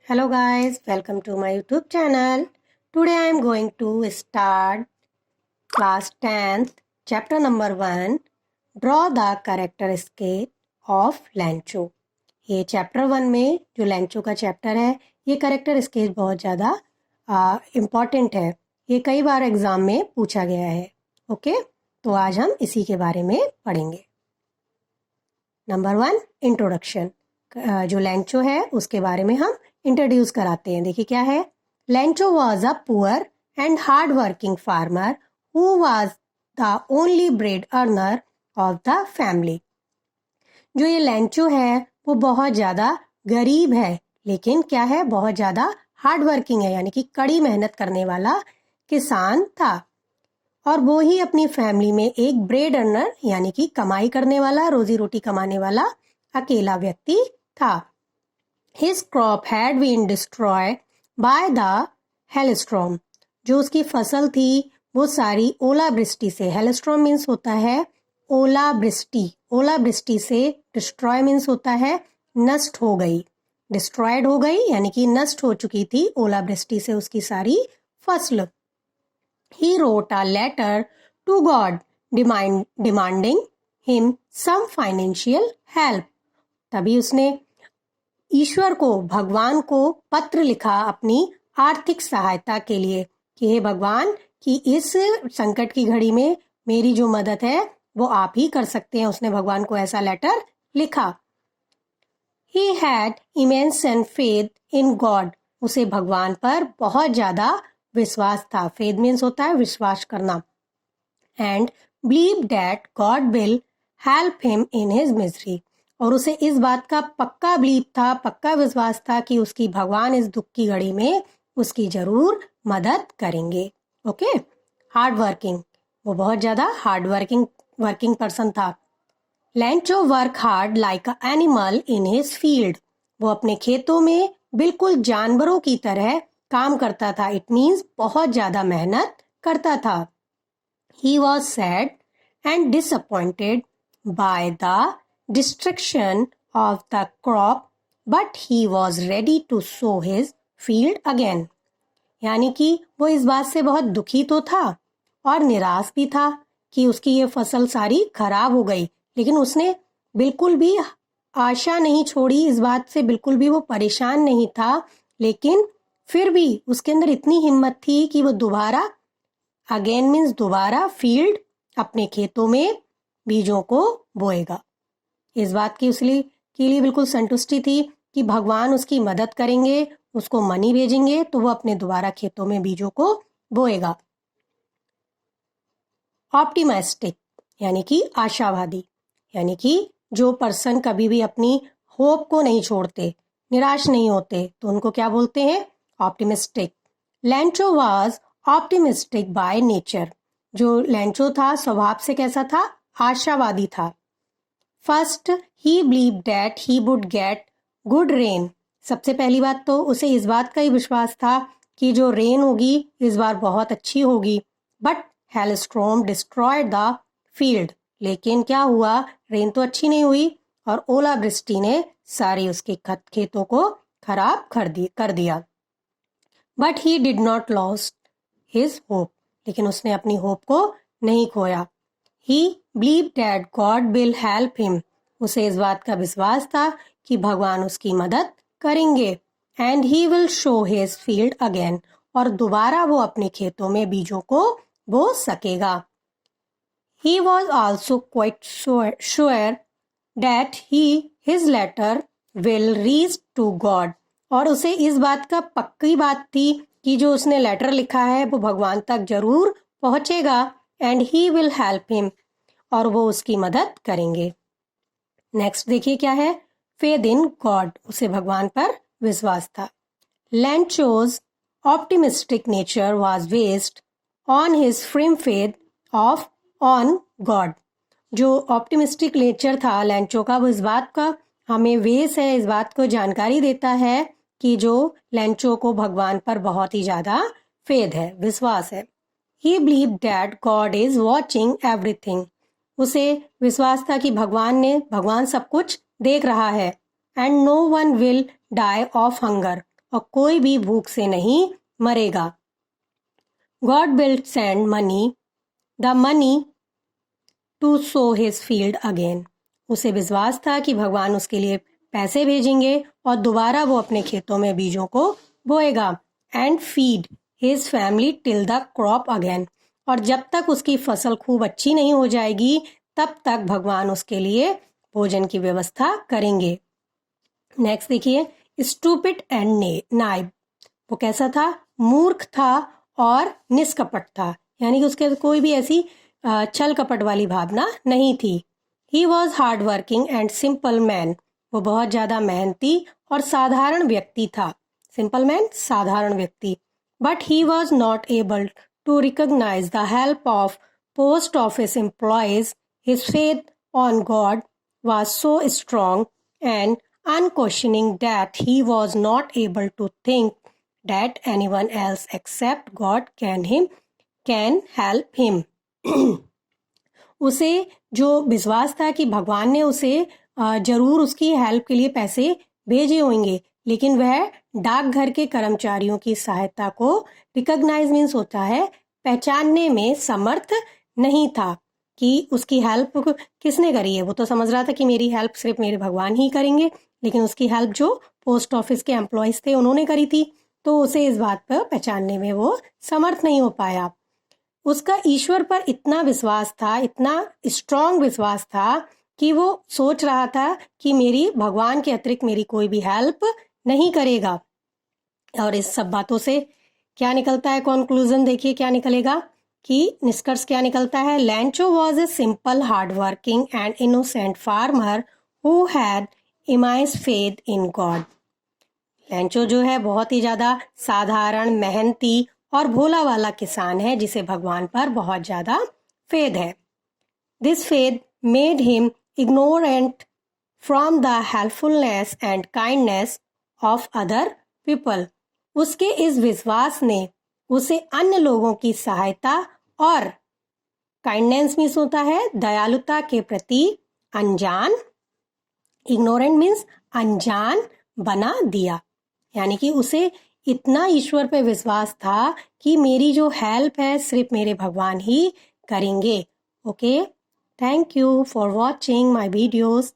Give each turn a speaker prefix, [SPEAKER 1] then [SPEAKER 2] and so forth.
[SPEAKER 1] Hello guys, welcome to my YouTube channel. Today I am going to start class 10th, chapter number 1, Draw the characteristic of Lancho. ये chapter 1 में जो लैंचो का chapter है, ये character sketch बहुत ज़्यादा important है. ये कई बार एग्ज़ाम में पूछा गया है. ओके, तो आज हम इसी के बारे में पढ़ेंगे. Number 1, introduction. जो लैंचो है उसके बारे में हम इंट्रोड्यूस कराते हैं. देखिए क्या है. Lencho was a poor and hard working farmer who was the only bread earner of the family. जो ये लैंचो है वो बहुत ज़्यादा गरीब है, लेकिन क्या है, बहुत ज़्यादा हार्ड वर्किंग है, यानी कि कड़ी मेहनत करने वाला किसान था. और वो ही अपनी फैमिली में एक ब्रेड अर्नर यानी कि कमाई करने वाला, रोजी रोटी कमाने वाला अकेला व्यक्ति था. His crop had been destroyed by the hailstorm. जो उसकी फसल थी वो सारी ओलावृष्टि से, हेलस्ट्रॉम मीन्स होता है ओलावृष्टि, ओलावृष्टि से डिस्ट्रॉय मीन्स होता है नष्ट हो गई, डिस्ट्रॉयड हो गई यानी कि नष्ट हो चुकी थी ओलावृष्टि से उसकी सारी फसल. He wrote a letter to God demanding him some financial help. तभी उसने ईश्वर को, भगवान को पत्र लिखा अपनी आर्थिक सहायता के लिए कि हे भगवान, कि इस संकट की घड़ी में मेरी जो मदद है वो आप ही कर सकते हैं. उसने भगवान को ऐसा लेटर लिखा. He had immense faith in God. उसे भगवान पर बहुत ज्यादा विश्वास था. फेथ मीन्स होता है विश्वास करना. And believed that God will help him in his misery. और उसे इस बात का पक्का बिलीव था, पक्का विश्वास था कि उसकी भगवान इस दुख की घड़ी में उसकी जरूर मदद करेंगे. ओके. हार्ड वर्किंग, वो बहुत ज्यादा हार्ड वर्किंग पर्सन था. लैंचो work hard like a animal in his field. वो अपने खेतों में बिल्कुल जानवरों की तरह काम करता था. इट मीन्स बहुत ज्यादा मेहनत करता था. He was sad and disappointed by the destruction of the crop, but he was ready to sow his field again. यानी कि वो इस बात से बहुत दुखी तो था और निराश भी था कि उसकी ये फसल सारी खराब हो गई, लेकिन उसने बिल्कुल भी आशा नहीं छोड़ी, इस बात से बिल्कुल भी वो परेशान नहीं था. लेकिन फिर भी उसके अंदर इतनी हिम्मत थी कि वो दोबारा, अगेन मीन्स दोबारा, फील्ड, अपने खेतों में बीजों को बोएगा. इस बात की के लिए बिल्कुल संतुष्टि थी कि भगवान उसकी मदद करेंगे, उसको मनी भेजेंगे तो वो अपने दोबारा खेतों में बीजों को बोएगा. ऑप्टिमिस्टिक यानी कि आशावादी, यानी कि जो पर्सन कभी भी अपनी होप को नहीं छोड़ते, निराश नहीं होते, तो उनको क्या बोलते हैं, optimistic. लैंचो was optimistic by nature. जो लैंचो था स्वभाव से कैसा था, आशावादी था. First he believe that he would get good rain. सबसे पहली बात तो उसे इस बात का ही विश्वास था कि जो रेन होगी इस बार बहुत अच्छी होगी. But Hellstrom destroyed the field. लेकिन क्या हुआ, रेन तो अच्छी नहीं हुई और ओलावृष्टि ने सारी उसके खेतों को खराब कर दिया. But he did not lost his hope. लेकिन उसने अपनी होप को नहीं खोया. He believed that God will help him. उसे इस बात का विश्वास था कि भगवान उसकी मदद करेंगे. And he will sow his field again. और दोबारा वो अपने खेतों में बीजों को बो सकेगा. He was also quite sure that his letter will reach to God. और उसे इस बात का पक्की बात थी कि जो उसने लेटर लिखा है वो भगवान तक जरूर पहुंचेगा. And he will help him. और वो उसकी मदद करेंगे. नेक्स्ट देखिए क्या है, फेथ इन गॉड. उसे भगवान पर विश्वास था. Lencho's optimistic nature was based on his firm faith of on God. जो ऑप्टिमिस्टिक नेचर था लैंचो का, वो इस बात का हमें वेस है, इस बात को जानकारी देता है कि जो लैंचो को भगवान पर बहुत ही ज्यादा फेथ है, विश्वास है. He believed that God is watching everything. उसे विश्वास था कि भगवान सब कुछ देख रहा है. And no one will die of hunger. और कोई भी भूख से नहीं मरेगा। God will send the money to sow his field again. उसे विश्वास था कि भगवान उसके लिए पैसे भेजेंगे और दोबारा वो अपने खेतों में बीजों को बोएगा। And feed his family till the crop again. और जब तक उसकी फसल खूब अच्छी नहीं हो जाएगी तब तक भगवान उसके लिए भोजन की व्यवस्था करेंगे। नेक्स्ट देखिए, स्टूपिड एंड नाइव। वो कैसा था? मूर्ख था और निष्कपट था, यानी कि उसके कोई भी ऐसी छल कपट वाली भावना नहीं थी। He was hard working and simple man. वो बहुत ज्यादा मेहनती और साधारण व्यक्ति था। सिंपल मैन, साधारण व्यक्ति। But he was not able to recognise the help of post office employees. His faith on God was so strong and unquestioning that he was not able to think that anyone else except God can help him. उसे जो विश्वास था कि भगवान ने उसे जरूर उसकी हेल्प के लिए पैसे भेजे होंगे, लेकिन वह डाकघर के कर्मचारियों की सहायता को रिकॉग्नाइज मीन्स होता है पहचानने में समर्थ नहीं था कि उसकी हेल्प किसने करी है। वो तो समझ रहा था कि मेरी हेल्प सिर्फ मेरे भगवान ही करेंगे, लेकिन उसकी हेल्प जो पोस्ट ऑफिस के एम्प्लॉयज थे उन्होंने करी थी, तो उसे इस बात पर पहचानने में वो समर्थ नहीं हो पाया। उसका ईश्वर पर इतना विश्वास था, इतना स्ट्रांग विश्वास था कि वो सोच रहा था कि मेरी भगवान के अतिरिक्त मेरी कोई भी हेल्प नहीं करेगा। और इस सब बातों से क्या निकलता है? कंक्लूजन देखिए क्या निकलेगा कि निष्कर्ष क्या निकलता है। Lencho was a simple hard working and innocent farmer who had immense faith in God. Lencho जो है बहुत ही ज्यादा साधारण, मेहनती और भोला वाला किसान है जिसे भगवान पर बहुत ज्यादा फेथ है। This faith made him ignorant from the helpfulness and kindness of other people. उसके इस विश्वास ने उसे अन्य लोगों की सहायता और काइंडनेस मीन्स होता है दयालुता के प्रति अनजान, इग्नोरेंट मीन्स अनजान बना दिया। यानी कि उसे इतना ईश्वर पे विश्वास था कि मेरी जो हेल्प है सिर्फ मेरे भगवान ही करेंगे। Okay, thank you for watching my videos.